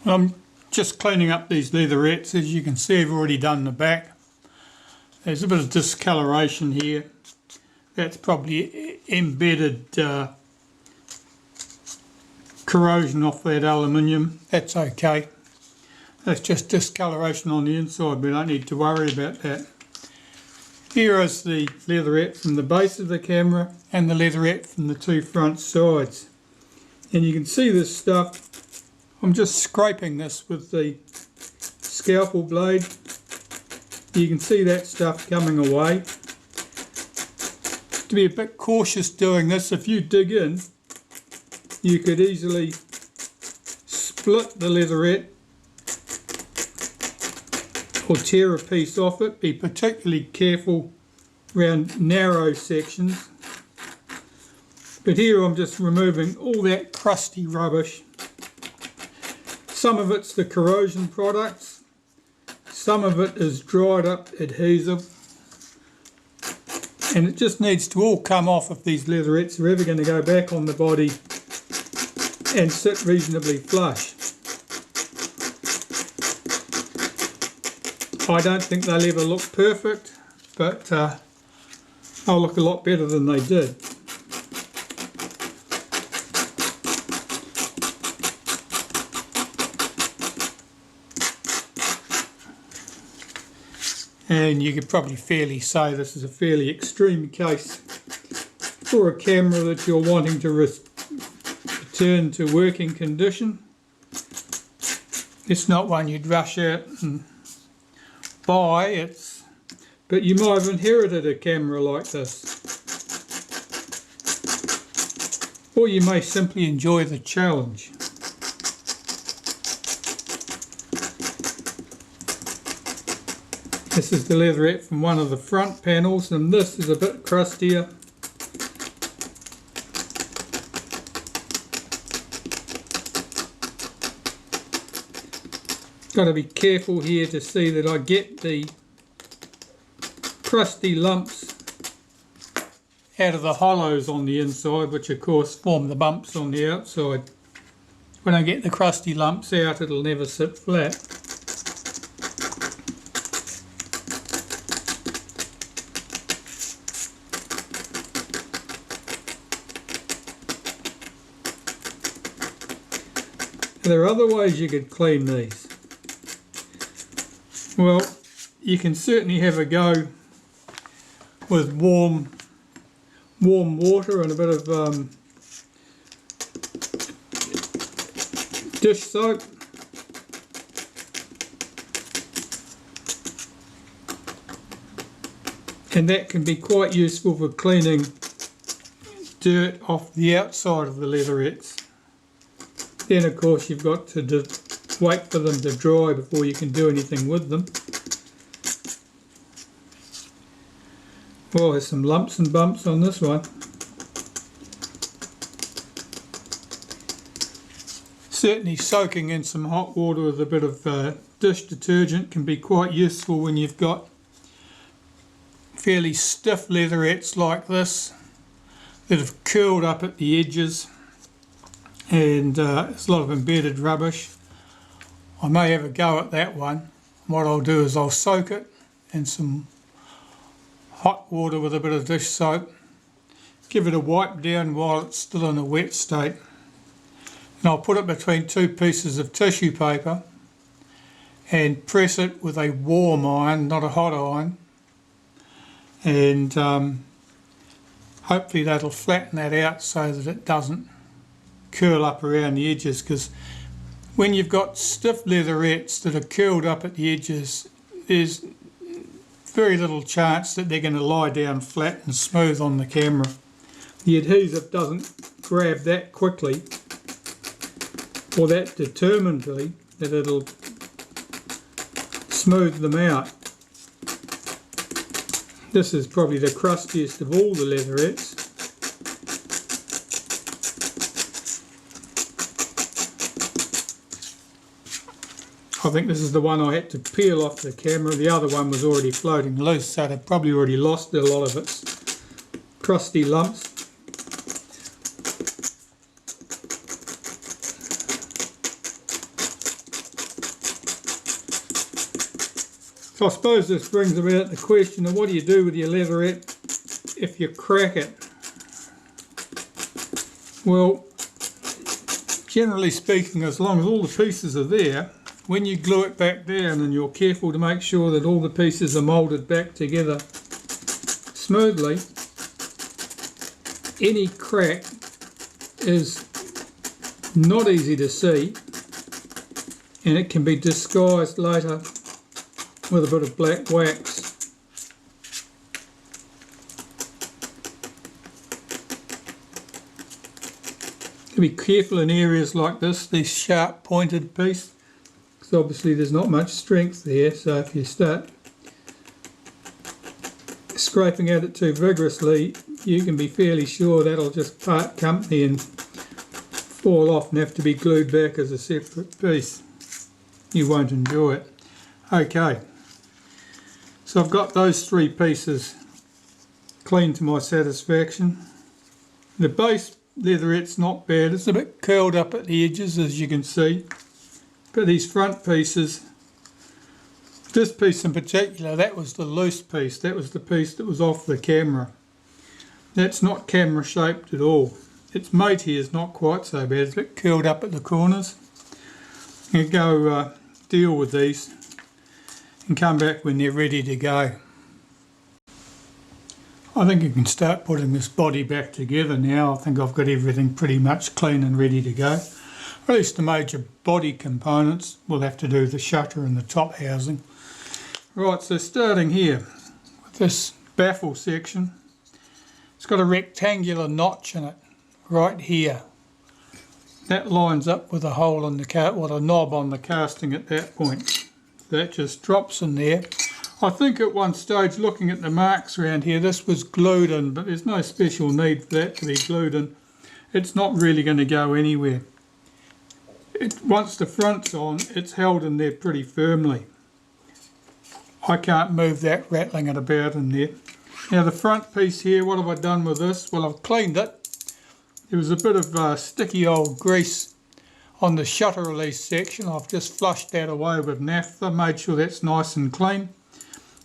I'm just cleaning up these leatherettes. As you can see, I've already done the back. There's a bit of discoloration here. That's probably embedded corrosion off that aluminium. That's okay. That's just discoloration on the inside. We don't need to worry about that. Here is the leatherette from the base of the camera and the leatherette from the two front sides. And you can see this stuff. I'm just scraping this with the scalpel blade. You can see that stuff coming away. To be a bit cautious doing this, if you dig in, you could easily split the leatherette or tear a piece off it. Be particularly careful around narrow sections. But here I'm just removing all that crusty rubbish. Some of it's the corrosion products, some of it is dried up adhesive, and it just needs to all come off if these leatherettes are ever going to go back on the body and sit reasonably flush. I don't think they'll ever look perfect, but they'll look a lot better than they did. And you could probably fairly say this is a fairly extreme case for a camera that you're wanting to return to working condition. It's not one you'd rush out and buy, but you might have inherited a camera like this. Or you may simply enjoy the challenge. This is the leatherette from one of the front panels, and this is a bit crustier. Got to be careful here to see that I get the crusty lumps out of the hollows on the inside, which of course form the bumps on the outside. When I get the crusty lumps out, it'll never sit flat. There are other ways you could clean these. Well, you can certainly have a go with warm water and a bit of dish soap. And that can be quite useful for cleaning dirt off the outside of the leatherettes. Then of course you've got to wait for them to dry before you can do anything with them. Well, there's some lumps and bumps on this one. Certainly soaking in some hot water with a bit of dish detergent can be quite useful when you've got fairly stiff leatherettes like this that have curled up at the edges. And there's a lot of embedded rubbish. I may have a go at that one. What I'll do is I'll soak it in some hot water with a bit of dish soap, give it a wipe down while it's still in a wet state, and I'll put it between two pieces of tissue paper and press it with a warm iron, not a hot iron, and hopefully that'll flatten that out so that it doesn't curl up around the edges, because when you've got stiff leatherettes that are curled up at the edges, there's very little chance that they're going to lie down flat and smooth on the camera. The adhesive doesn't grab that quickly or that determinedly that it'll smooth them out. This is probably the crustiest of all the leatherettes. I think this is the one I had to peel off the camera. The other one was already floating loose, so they'd probably already lost a lot of its crusty lumps. So I suppose this brings about the question of what do you do with your leatherette if you crack it? Well, generally speaking, as long as all the pieces are there, when you glue it back down and you're careful to make sure that all the pieces are moulded back together smoothly, any crack is not easy to see, and it can be disguised later with a bit of black wax. Be careful in areas like this sharp pointed piece, because obviously there's not much strength there, so if you start scraping at it too vigorously, you can be fairly sure that'll just part company and fall off and have to be glued back as a separate piece. You won't enjoy it. Okay, so I've got those three pieces clean to my satisfaction. The base leatherette's not bad, it's a bit curled up at the edges as you can see, but these front pieces, this piece in particular, that was the loose piece, that was the piece that was off the camera. That's not camera shaped at all. Its mate here is not quite so bad, it's a bit curled up at the corners. You go deal with these and come back when they're ready to go. I think you can start putting this body back together now. I think I've got everything pretty much clean and ready to go. At least the major body components. We'll have to do the shutter and the top housing. Right, so starting here with this baffle section. It's got a rectangular notch in it right here. That lines up with a hole in the a knob on the casting at that point. That just drops in there. I think at one stage, looking at the marks around here, this was glued in, but there's no special need for that to be glued in. It's not really going to go anywhere. Once the front's on, it's held in there pretty firmly. I can't move that rattling it about in there. Now the front piece here, what have I done with this? Well, I've cleaned it. There was a bit of sticky old grease on the shutter release section. I've just flushed that away with naphtha, made sure that's nice and clean.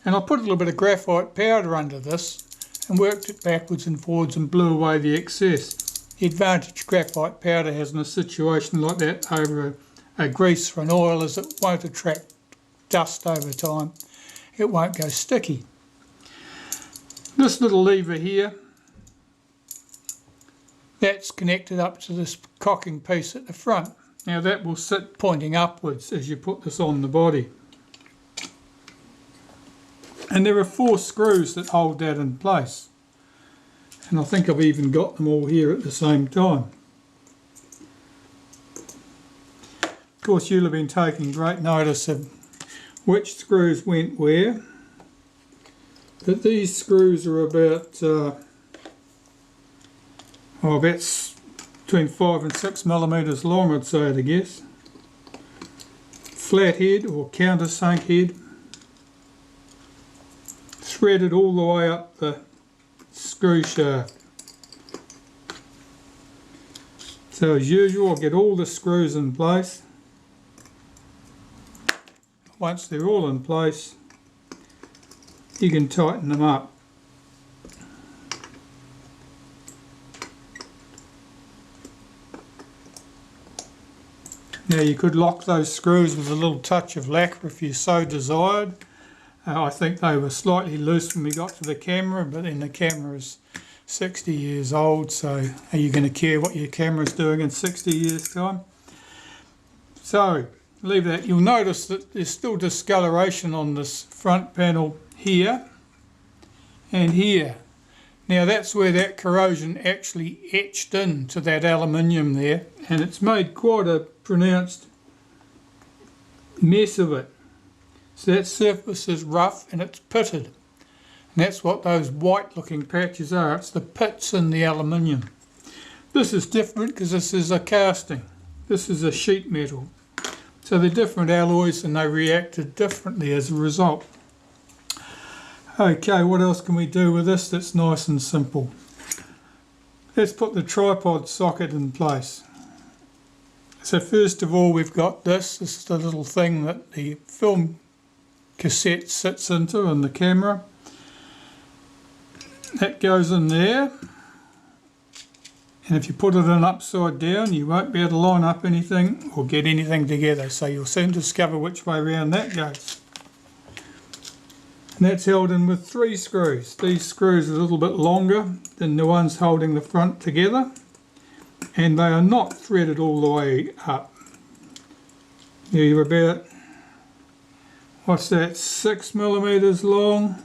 And I put a little bit of graphite powder under this and worked it backwards and forwards and blew away the excess. The advantage graphite powder has in a situation like that over a grease or an oil is it won't attract dust over time. It won't go sticky. This little lever here, that's connected up to this cocking piece at the front. Now that will sit pointing upwards as you put this on the body. And there are 4 screws that hold that in place. And I think I've even got them all here at the same time. Of course, you'll have been taking great notice of which screws went where. But these screws are about between 5 and 6 millimetres long, I'd say, I guess. Flat head or countersunk head. Threaded all the way up the screw shaft. So as usual, I'll get all the screws in place. Once they're all in place, you can tighten them up. Now you could lock those screws with a little touch of lacquer if you so desired. I think they were slightly loose when we got to the camera, but then the camera is 60 years old, so are you going to care what your camera's doing in 60 years' time? So, leave that. You'll notice that there's still discoloration on this front panel here and here. Now that's where that corrosion actually etched into that aluminium there, and it's made quite a pronounced mess of it. So that surface is rough and it's pitted. And that's what those white looking patches are. It's the pits in the aluminium. This is different because this is a casting. This is a sheet metal. So they're different alloys and they reacted differently as a result. Okay, what else can we do with this that's nice and simple? Let's put the tripod socket in place. So first of all we've got this. This is the little thing that the film cassette sits into and the camera. That goes in there, and if you put it in upside down you won't be able to line up anything or get anything together, so you'll soon discover which way round that goes. And that's held in with 3 screws. These screws are a little bit longer than the ones holding the front together, and they are not threaded all the way up. You're about, what's that, 6 millimeters long,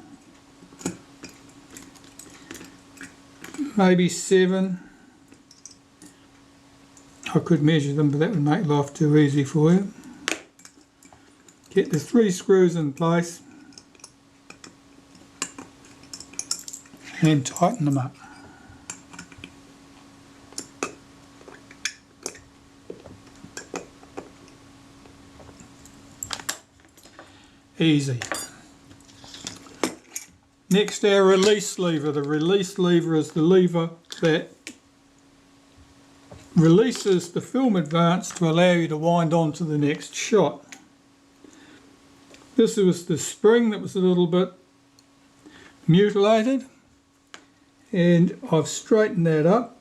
maybe 7. I could measure them, but that would make life too easy for you. Get the 3 screws in place and tighten them up. Easy. Next, our release lever. The release lever is the lever that releases the film advance to allow you to wind on to the next shot. This was the spring that was a little bit mutilated, and I've straightened that up,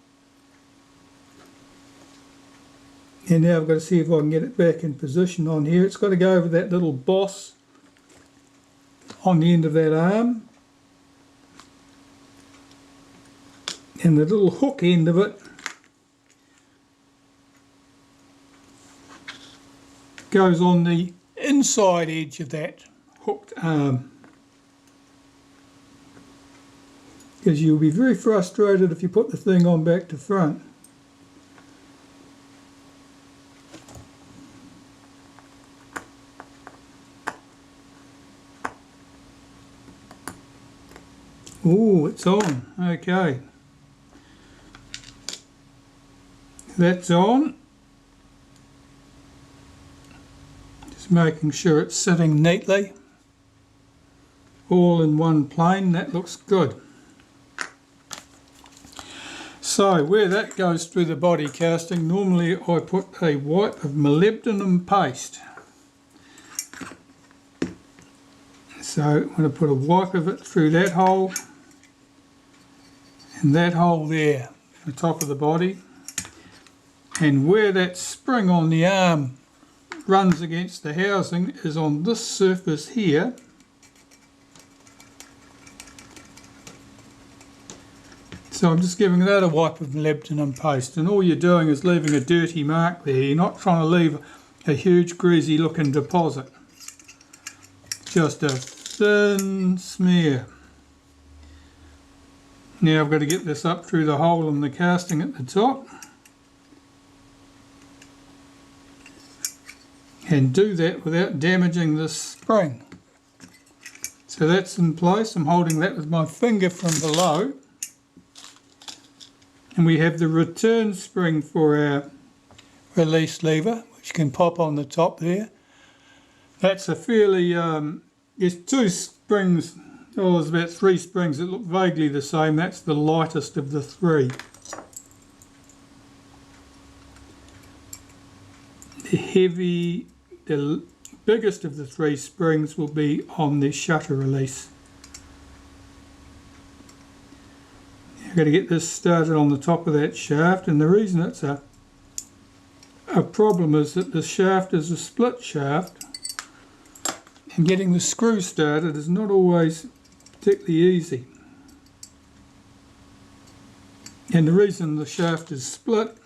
and now I've got to see if I can get it back in position on here. It's got to go over that little boss on the end of that arm, and the little hook end of it goes on the inside edge of that hooked arm, because you'll be very frustrated if you put the thing on back to front. Oh, it's on. Okay. That's on. Just making sure it's sitting neatly, all in one plane. That looks good. So where that goes through the body casting, normally I put a wipe of molybdenum paste. So I'm going to put a wipe of it through that hole and that hole there, the top of the body, and where that spring on the arm runs against the housing is on this surface here. So I'm just giving that a wipe of molybdenum paste, and all you're doing is leaving a dirty mark there. You're not trying to leave a huge greasy looking deposit. Just a thin smear. Now I've got to get this up through the hole in the casting at the top, and do that without damaging the spring. So that's in place. I'm holding that with my finger from below, and we have the return spring for our release lever, which can pop on the top there. That's a fairly, there's 2 springs, oh, there's about 3 springs that look vaguely the same. That's the lightest of the 3. The biggest of the 3 springs will be on the shutter release. I've got to get this started on the top of that shaft, and the reason it's a problem is that the shaft is a split shaft, and getting the screw started is not always particularly easy. And the reason the shaft is split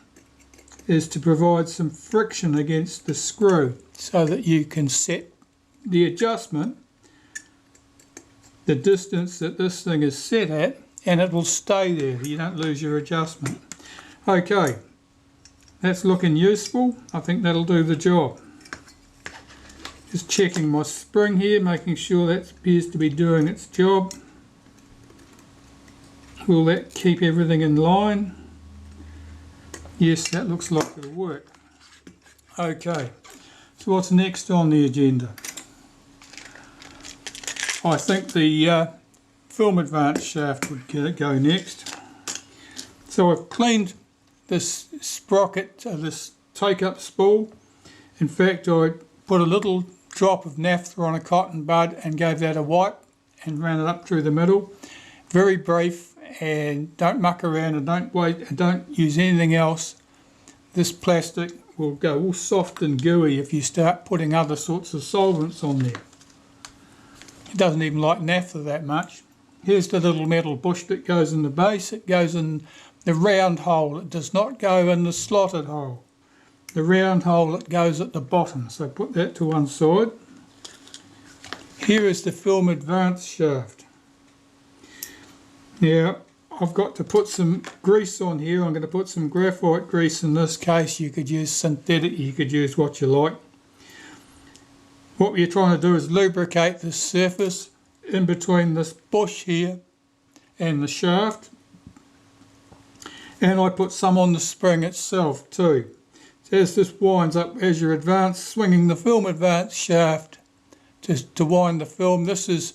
is to provide some friction against the screw so that you can set the adjustment, the distance that this thing is set at, and it will stay there. You don't lose your adjustment. Okay, that's looking useful. I think that'll do the job. Just checking my spring here, making sure that appears to be doing its job. Will that keep everything in line? Yes, that looks like it'll work. Okay, so what's next on the agenda? I think the film advance shaft would go next. So I've cleaned this sprocket, this take-up spool. In fact, I put a little drop of naphtha on a cotton bud and gave that a wipe and ran it up through the middle. Very brief, and don't muck around and don't wait and don't use anything else. This plastic will go all soft and gooey if you start putting other sorts of solvents on there. It doesn't even like naphtha that much. Here's the little metal bush that goes in the base. It goes in the round hole. It does not go in the slotted hole. The round hole that goes at the bottom. So put that to one side. Here is the film advance shaft. Now I've got to put some grease on here. I'm going to put some graphite grease in this case. You could use synthetic, you could use what you like. What you're trying to do is lubricate the surface in between this bush here and the shaft. And I put some on the spring itself too. So as this winds up, as you advance, swinging the film advance shaft to wind the film, this is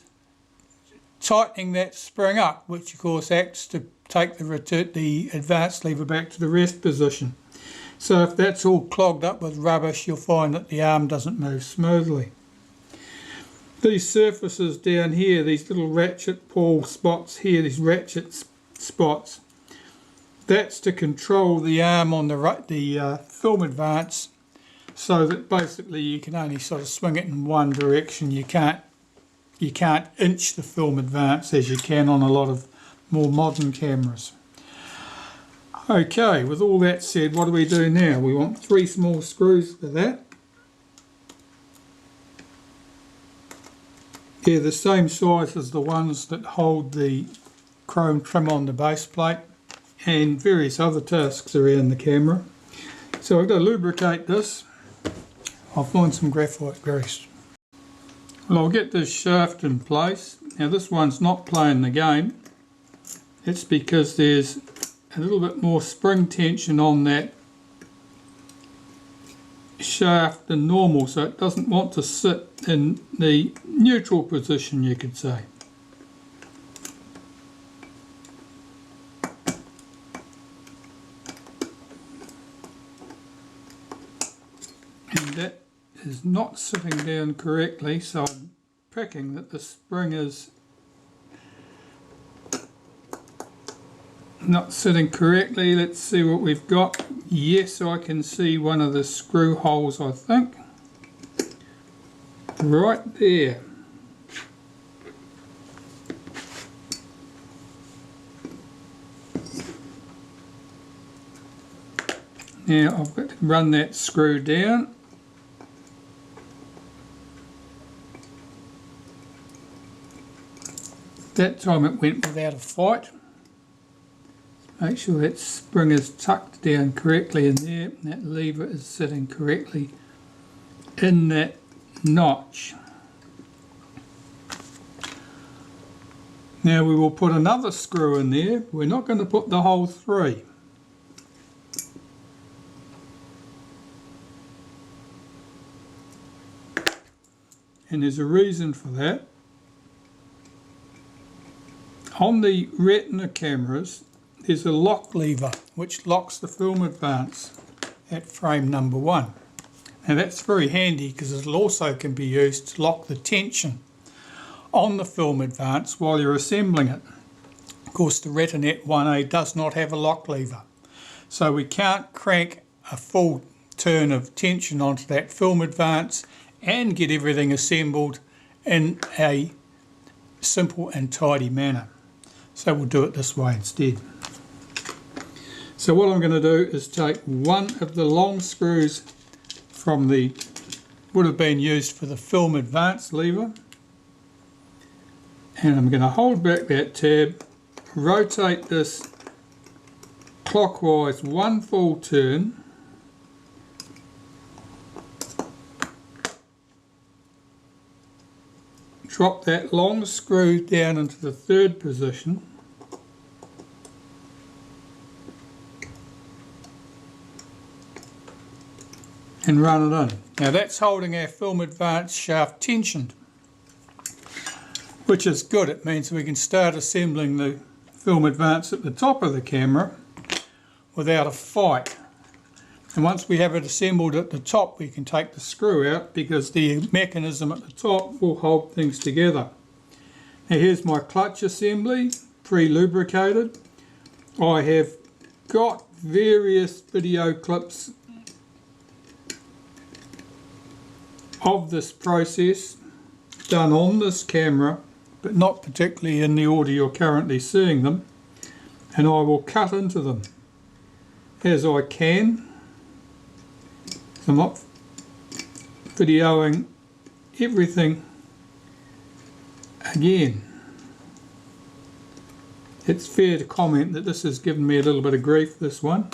tightening that spring up, which of course acts to take the advance lever back to the rest position. So if that's all clogged up with rubbish, you'll find that the arm doesn't move smoothly. These surfaces down here, these little ratchet pawl spots here, these ratchet spots, that's to control the arm on the film advance, so that basically you can only sort of swing it in one direction. You can't inch the film advance as you can on a lot of more modern cameras. Okay, with all that said, what do we do now? We want 3 small screws for that. They're the same size as the ones that hold the chrome trim on the base plate and various other tasks around the camera. So I've got to lubricate this. I'll find some graphite grease. Well, I'll get this shaft in place. Now this one's not playing the game. It's because there's a little bit more spring tension on that shaft than normal, so it doesn't want to sit in the neutral position, you could say. And that is not sitting down correctly, so I'm picking that the spring is not sitting correctly. Let's see what we've got. Yes, I can see one of the screw holes, I think. Right there. Now I've got to run that screw down. That time it went without a fight. Make sure that spring is tucked down correctly in there, and that lever is sitting correctly in that notch. Now we will put another screw in there. We're not going to put the whole 3. And there's a reason for that. On the Retina cameras, there's a lock lever which locks the film advance at frame number 1. Now that's very handy because it also can be used to lock the tension on the film advance while you're assembling it. Of course, the Retinette 1A does not have a lock lever, so we can't crank a full turn of tension onto that film advance and get everything assembled in a simple and tidy manner. So we'll do it this way instead. So what I'm going to do is take one of the long screws from the, would have been used for the film advance lever, and I'm going to hold back that tab, rotate this clockwise 1 full turn, drop that long screw down into the 3rd position, and run it in. Now that's holding our film advance shaft tensioned, which is good. It means we can start assembling the film advance at the top of the camera without a fight. And once we have it assembled at the top, we can take the screw out because the mechanism at the top will hold things together. Now here's my clutch assembly, pre-lubricated. I have got various video clips of this process done on this camera, but not particularly in the order you're currently seeing them, and I will cut into them as I can. I'm not videoing everything again. It's fair to comment that this has given me a little bit of grief, this one.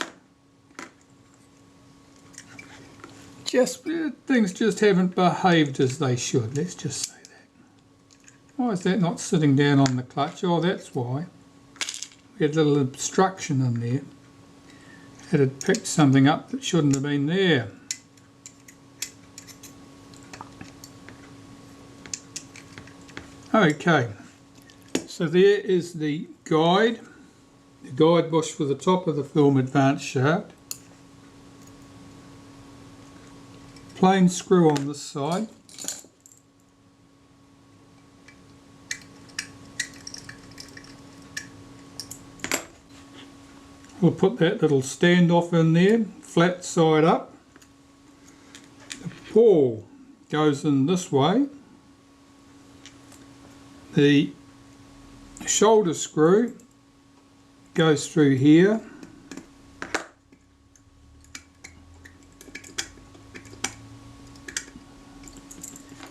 Things just haven't behaved as they should, let's just say that. Why is that not sitting down on the clutch? Oh, that's why. We had a little obstruction in there. It had picked something up that shouldn't have been there. Okay, so there is the guide bush for the top of the film advance shaft. Plain screw on this side. We'll put that little standoff in there, flat side up. The pawl goes in this way. The shoulder screw goes through here.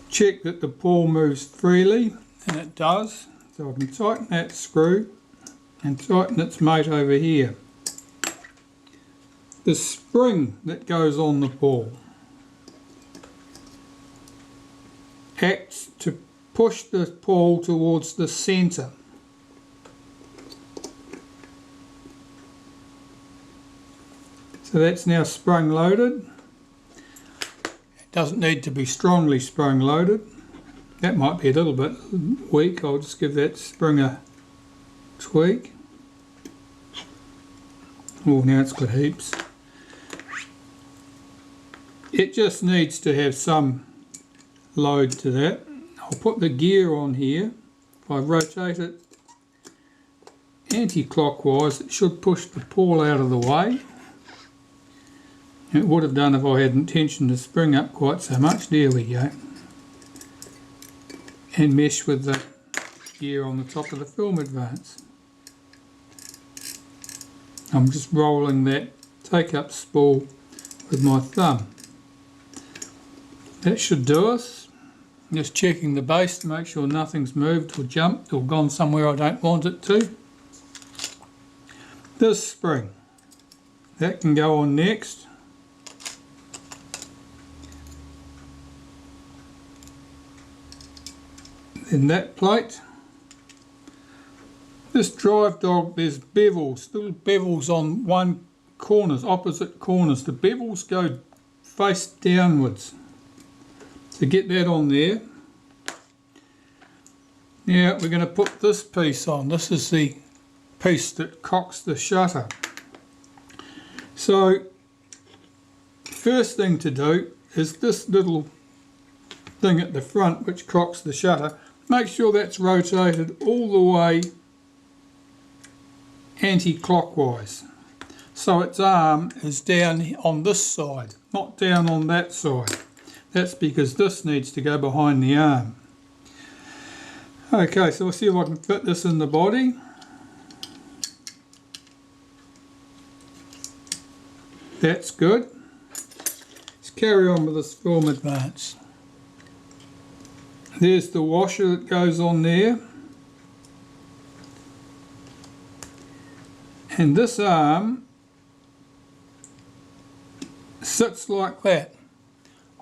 Check that the pawl moves freely, and it does. So I can tighten that screw and tighten its mate over here. The spring that goes on the pawl acts to push the pawl towards the centre. So that's now sprung loaded. It doesn't need to be strongly sprung loaded. That might be a little bit weak. I'll just give that spring a tweak. Oh, now it's got heaps. It just needs to have some load to that. I'll put the gear on here. If I rotate it anti-clockwise, it should push the pawl out of the way. It would have done if I hadn't tensioned the spring up quite so much. There we go. And mesh with the gear on the top of the film advance. I'm just rolling that take-up spool with my thumb. That should do us. Just checking the base to make sure nothing's moved or jumped or gone somewhere I don't want it to. This spring, that can go on next. Then that plate. This drive dog, there's bevels, little bevels on one corners, opposite corners. The bevels go face downwards. To get that on there. Now we're going to put this piece on. This is the piece that cocks the shutter. So first thing to do is this little thing at the front which cocks the shutter. Make sure that's rotated all the way anti-clockwise. So its arm is down on this side, not down on that side. That's because this needs to go behind the arm. Okay, so we'll see if I can fit this in the body. That's good. Let's carry on with this film advance. There's the washer that goes on there. And this arm sits like that.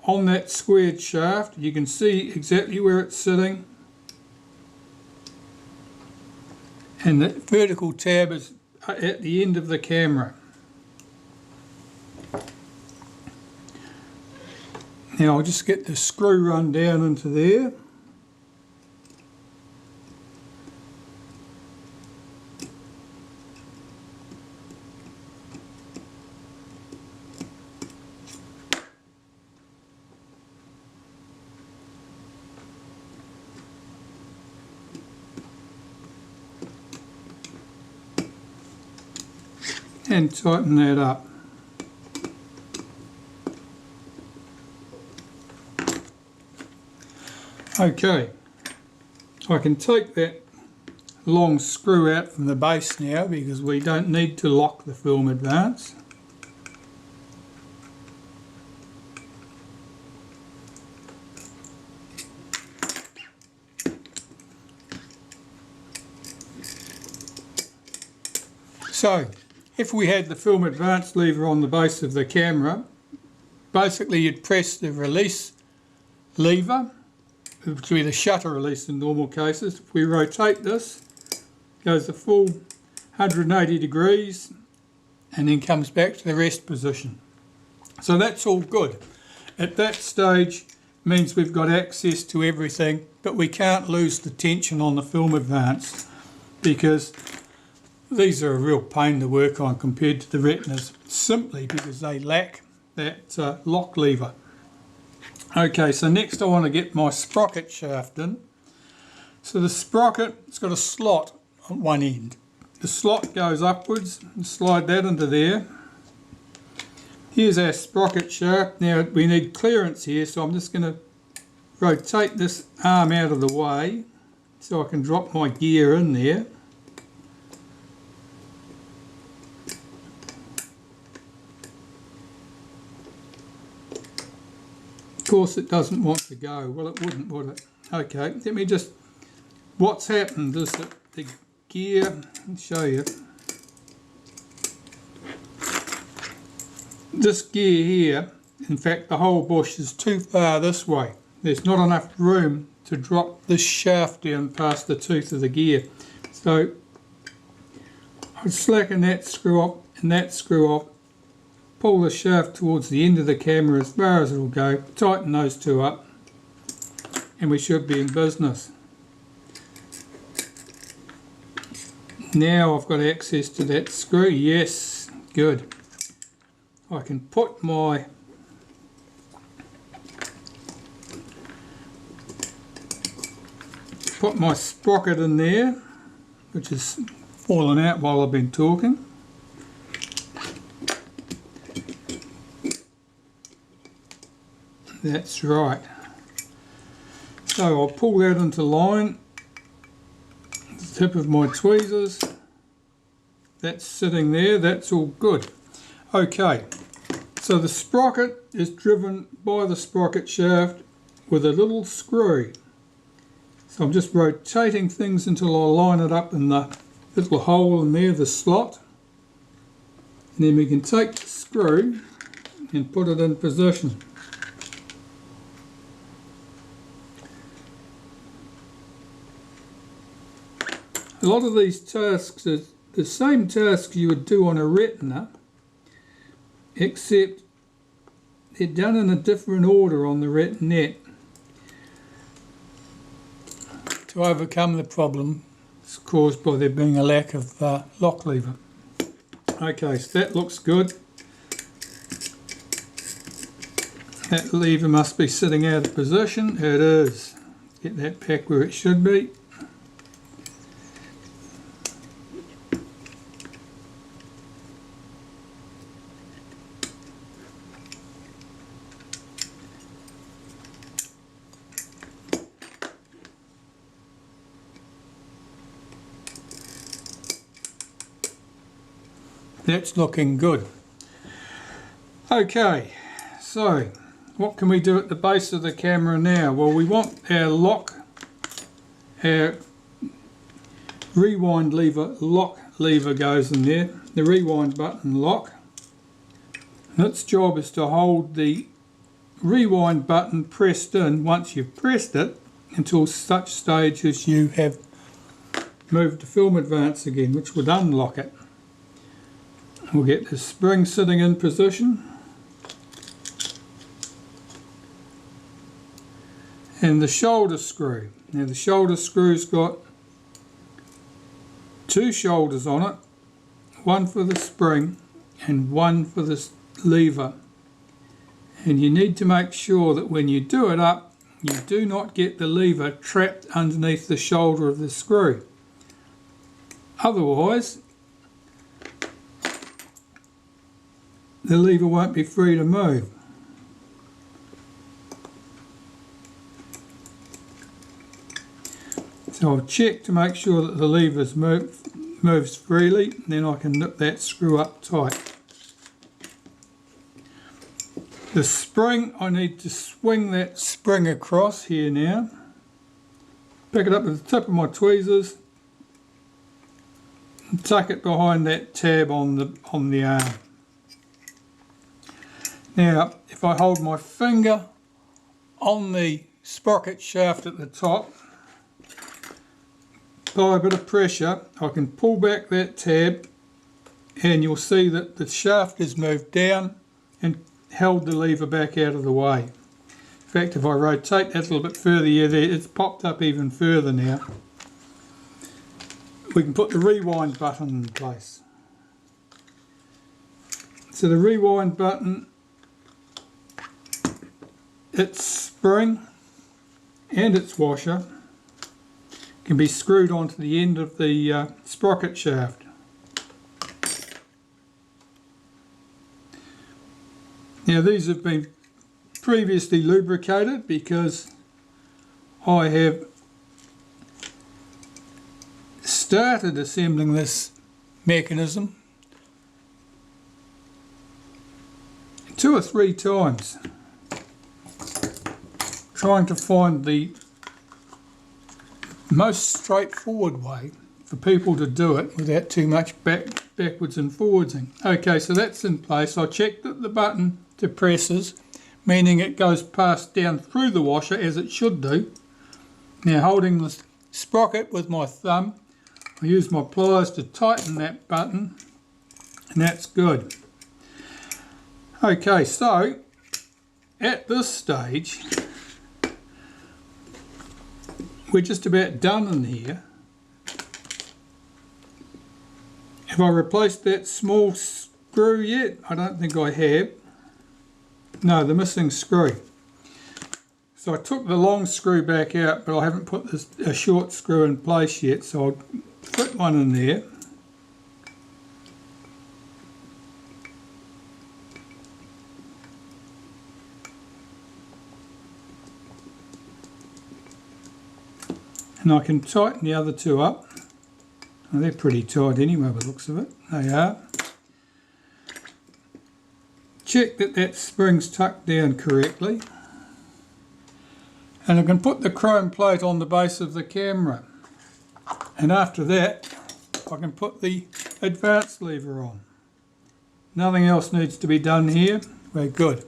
On that squared shaft, you can see exactly where it's sitting. And the vertical tab is at the end of the camera. Now I'll just get the screw run down into there. and tighten that up. Okay, I can take that long screw out from the base now because we don't need to lock the film advance. So, if we had the film advance lever on the base of the camera, basically you'd press the release lever, which would be the shutter release in normal cases. If we rotate this, it goes the full 180 degrees and then comes back to the rest position. So that's all good. At that stage means we've got access to everything, but we can't lose the tension on the film advance because these are a real pain to work on compared to the retinas, simply because they lack that lock lever. Okay, so next I want to get my sprocket shaft in. So the sprocket, it's got a slot on one end. The slot goes upwards, and slide that into there. Here's our sprocket shaft. Now we need clearance here, so I'm just going to rotate this arm out of the way so I can drop my gear in there. Of course it doesn't want to go. Well, it wouldn't, would it? Okay, let me just... What's happened is that the gear... I'll show you. This gear here, in fact the whole bush is too far this way. There's not enough room to drop this shaft down past the tooth of the gear. So I'd slacken that screw off and that screw off. Pull the shaft towards the end of the camera as far as it will go, tighten those two up, and we should be in business. Now I've got access to that screw. Yes, good. I can put my sprocket in there, which has fallen out while I've been talking. That's right. So I'll pull that into line, the tip of my tweezers. That's sitting there, that's all good. Okay, so the sprocket is driven by the sprocket shaft with a little screw. So I'm just rotating things until I line it up in the little hole in there, the slot. And then we can take the screw and put it in position. A lot of these tasks are the same tasks you would do on a retina, except they're done in a different order on the retinette to overcome the problem caused by there being a lack of lock lever. Okay, so that looks good. That lever must be sitting out of position. It is. Get that back where it should be. That's looking good. Okay, so what can we do at the base of the camera now? Well, we want our lock, our rewind lever, lock lever goes in there, the rewind button lock. And its job is to hold the rewind button pressed in once you've pressed it until such stage as you have moved the film advance again, which would unlock it. We'll get the spring sitting in position, and the shoulder screw. Now the shoulder screw's got two shoulders on it, one for the spring and one for the lever, and you need to make sure that when you do it up you do not get the lever trapped underneath the shoulder of the screw. Otherwise the lever won't be free to move. So I'll check to make sure that the lever moves freely, and then I can nip that screw up tight. The spring, I need to swing that spring across here now. Pick it up with the tip of my tweezers and tuck it behind that tab on the arm. Now, if I hold my finger on the sprocket shaft at the top, apply a bit of pressure, I can pull back that tab and you'll see that the shaft has moved down and held the lever back out of the way. In fact, if I rotate that a little bit further, yeah, there, it's popped up even further now. We can put the rewind button in place. So the rewind button, its spring and its washer can be screwed onto the end of the sprocket shaft. Now these have been previously lubricated because I have started assembling this mechanism 2 or 3 times, trying to find the most straightforward way for people to do it without too much backwards and forwardsing. Okay, so that's in place. I checked that the button depresses, meaning it goes past down through the washer as it should do. Now, holding the sprocket with my thumb, I use my pliers to tighten that button, and that's good. Okay, so at this stage we're just about done in here. Have I replaced that small screw yet? I don't think I have. No, the missing screw. So I took the long screw back out, but I haven't put a short screw in place yet, so I'll put one in there. And I can tighten the other 2 up. Well, they're pretty tight anyway by the looks of it. They are. Check that that spring's tucked down correctly. And I can put the chrome plate on the base of the camera. And after that, I can put the advance lever on. Nothing else needs to be done here. We're good.